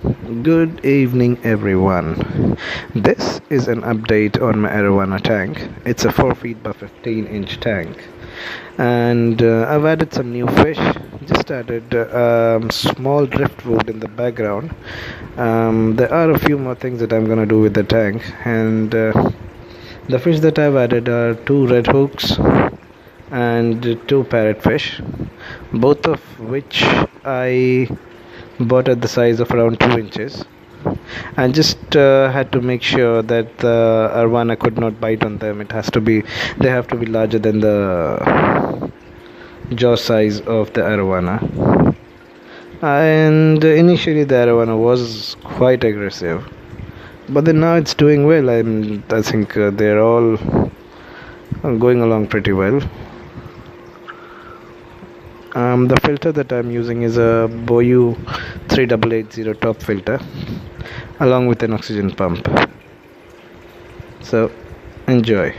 Good evening, everyone. This is an update on my arowana tank. It's a 4 feet by 15-inch tank, and I've added some new fish. Just added small driftwood in the background. There are a few more things that I'm gonna do with the tank, and the fish that I've added are two red hooks and two parrotfish, both of which I bought at the size of around 2 inches, and just had to make sure that the arowana could not bite on them. They have to be larger than the jaw size of the arowana. And initially the arowana was quite aggressive, but then now it's doing well. I think they're all going along pretty well. The filter that I'm using is a Boyu 3880 top filter along with an oxygen pump. So enjoy.